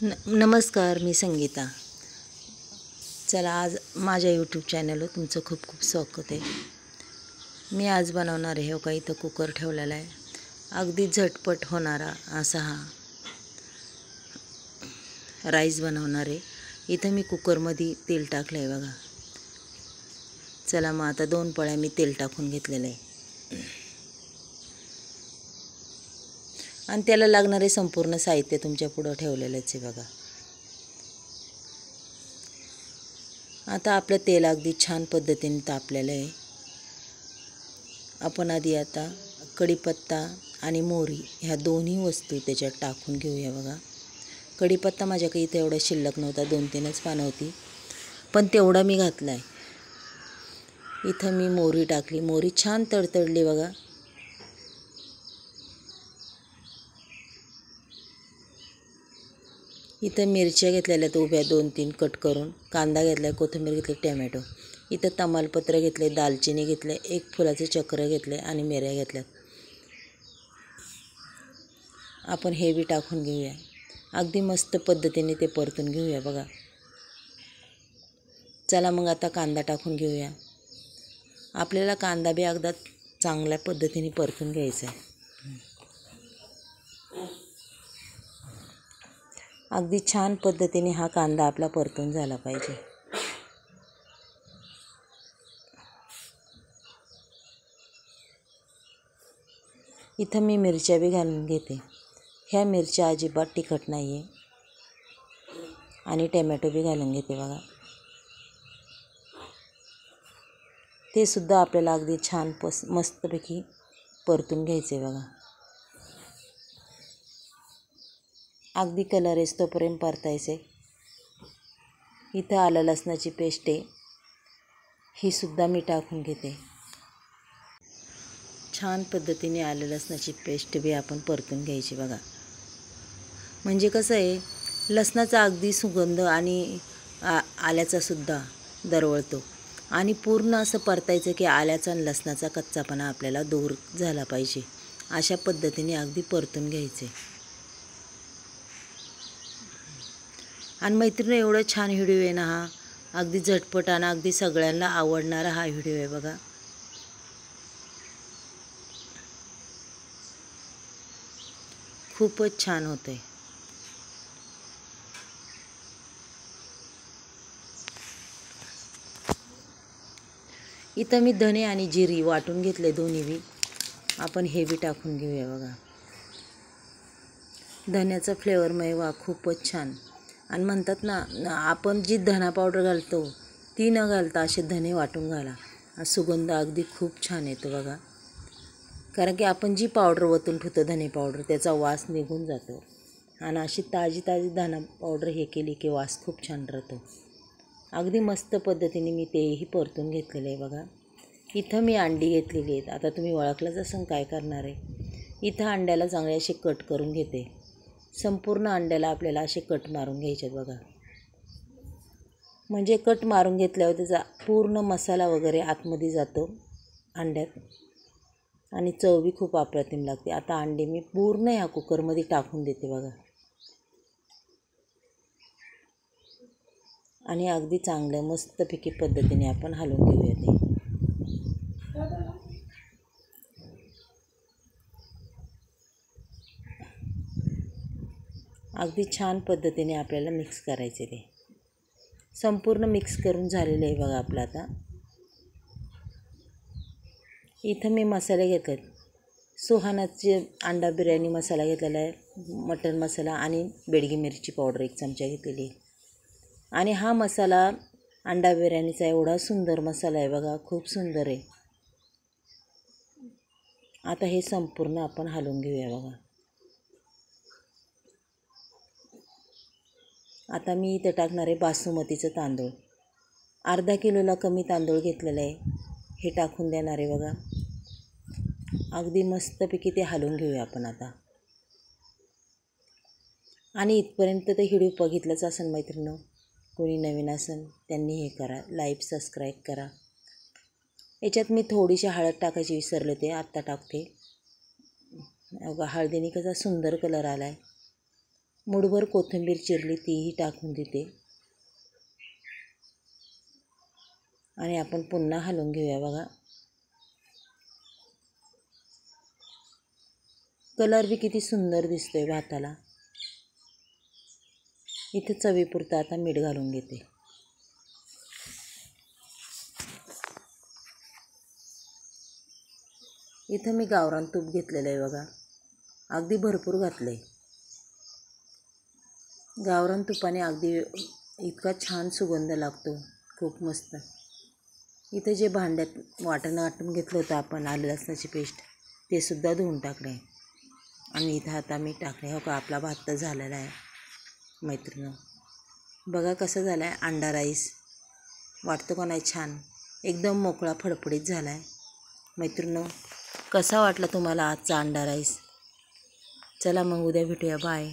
नमस्कार, मी संगीता. चला, आज माझ्या यूट्यूब चॅनलवर तुमचं खूप खूप स्वागत आहे. मी आज बनवणार आहे, हो का, इथं कुकर ठेवलेला आहे. अगदी झटपट होणारा असा हा राईस बनवणार आहे. इथं मी कुकरमध्ये तेल टाकलं आहे बघा. चला मग आता 2 पळ्या मी तेल टाकून घेतलेलं आहे आणि त्याला लागणारे संपूर्ण साहित्य तुमच्या पुढं ठेवलेलंच आहे बघा. आता आपलं तेल अगदी छान पद्धतीने तापलेलं आहे. आपण आधी आता कढीपत्ता आणि मोहरी ह्या दोन्ही वस्तू त्याच्यात टाकून घेऊया बघा. कढीपत्ता माझ्याकडे इथे एवढा शिल्लक नव्हता, 2-3च पानं होती, पण तेवढा मी घातला आहे. इथं मी मोहरी टाकली, मोहरी छान तडतडली बघा. इथं मिरच्या घेतलेल्या आहेत उभ्या 2-3 कट करून, कांदा घेतला आहे, कोथिंबीर घेतली, टमॅटो. इथं तमालपत्र घेतले, दालचिनी घेतले, 1 फुलाचं चक्र घेतले आणि मिऱ्या घेतल्यात. आपण हे बी टाकून घेऊया. अगदी मस्त पद्धतीने ते परतून घेऊया बघा. चला मग आता कांदा टाकून घेऊया. आपल्याला कांदा बी अगदी चांगल्या पद्धतीने परतून घ्यायचा आहे. अगदी छान पद्धतीने हा कांदा आपला परतून झाला पाहिजे. इथं मी मिरच्या बी घालून घेते. ह्या मिरच्या अजिबात तिखट नाही आहे. आणि टमॅटो बी घालून घेते बघा. ते सुद्धा आपल्याला अगदी छान मस्तपैकी परतून घ्यायचे बघा. अगदी कलर येतोपर्यंत परतायचे. इथं आलं लसणाची पेस्ट आहे, ही सुद्धा मी टाकून घेते. छान पद्धतीने आलं लसणाची पेस्ट बी आपण परतून घ्यायची बघा. म्हणजे कसं आहे, लसणाचा अगदी सुगंध आणि आल्याचा सुद्धा दरवळतो. आणि पूर्ण असं परतायचं की आल्याचा आणि लसणाचा कच्चापणा आपल्याला दूर झाला पाहिजे. अशा पद्धतीने अगदी परतून घ्यायचे. आणि मैत्रिणी, एवढं छान व्हिडिओ आहे ना हा. अगदी झटपट आणि अगदी सगळ्यांना आवडणारा हा व्हिडिओ आहे बघा. खूपच छान होतं आहे. इथं मी धने आणि जिरी वाटून घेतले दोन्ही बी. आपण हे बी टाकून घेऊया बघा. धन्याचा फ्लेवर वा खूपच छान. आणि म्हणतात ना, आपण जी धना पावडर घालतो ती न घालता असे धने वाटून घाला, सुगंध अगदी खूप छान येतो बघा. कारण की आपण जी पावडर वतून ठेवतो धने पावडर, त्याचा वास निघून जातो. आणि अशी ताजी धना पावडर हे केली की वास खूप छान राहतो. अगदी मस्त पद्धतीने मी तेही परतून घेतलेलं आहे बघा. इथं मी अंडी घेतलेली आहेत. आता तुम्ही ओळखलंच असं काय करणार आहे. इथं अंड्याला चांगले असे कट करून घेते. संपूर्ण अंड्याला आपल्याला असे कट मारून घ्यायचे बघा. म्हणजे कट मारून घेतल्यावर त्याचा पूर्ण मसाला वगैरे आतमध्ये जातो अंड्यात आणि चव बी खूप अप्रतिम लागते. आता अंडे मी पूर्ण ह्या कुकरमध्ये टाकून देते बघा. आणि अगदी चांगलं मस्तपैकी पद्धतीने आपण हलवून घेऊया ते. अगदी छान पद्धतीने आपल्याला मिक्स करायचे ते. संपूर्ण मिक्स करून झालेलं आहे बघा आपलं. आता इथं मी मसाले घेतलेत. सुहानाचे अंडा बिर्याणी मसाला घेतलेला आहे, मटण मसाला आणि बेडगी मिरची पावडर 1 चमचा घेतलेली आहे. आणि हा मसाला अंडा बिर्याणीचा एवढा सुंदर मसाला आहे बघा, खूप सुंदर आहे. आता हे संपूर्ण आपण हलवून घेऊया बघा. आता मी इथं टाकणार आहे बासमतीचं तांदूळ. अर्धा किलोला कमी तांदूळ घेतलेलं आहे, हे टाकून देणार आहे बघा. अगदी मस्तपैकी ते हलवून घेऊया आपण आता. आणि इथपर्यंत तर व्हिडिओ बघितलंच असेल मैत्रिणी. कोणी नवीन असेल त्यांनी हे करा, लाईक सबस्क्राईब करा. याच्यात मी थोडीशी हळद टाकायची विसरले होते, आत्ता टाकते. हळदीने कसा सुंदर कलर आला आहे. मूठभर कोथिंबीर चिरली तीही टाकून देते आणि आपण पुन्हा हलवून घेऊया बघा. कलर बी किती सुंदर दिसतोय भाताला. इथे चवीपुरतं आता मीठ घालून घेते. इथं मी गावरान तूप घेतलेलं आहे बघा. अगदी भरपूर घातलं आहे. गावरान तुपाने अगदी इतका छान सुगंध लागतो, खूप मस्त. इथे जे भांड्यात वाटण घेतलं होतं आपण आलं लसणाची पेस्ट, ते सुद्धा धुवून टाकले आणि इथं आता मी टाकले. हो का, आपला भात तर झालेला आहे मैत्रिणी. बघा कसं झालं आहे अंडा राईस. वाटतो का नाही छान, एकदम मोकळा फडफडीत झाला आहे मैत्रिणी. कसा वाटला तुम्हाला आजचा अंडा राईस? चला मग उद्या भेटूया. बाय.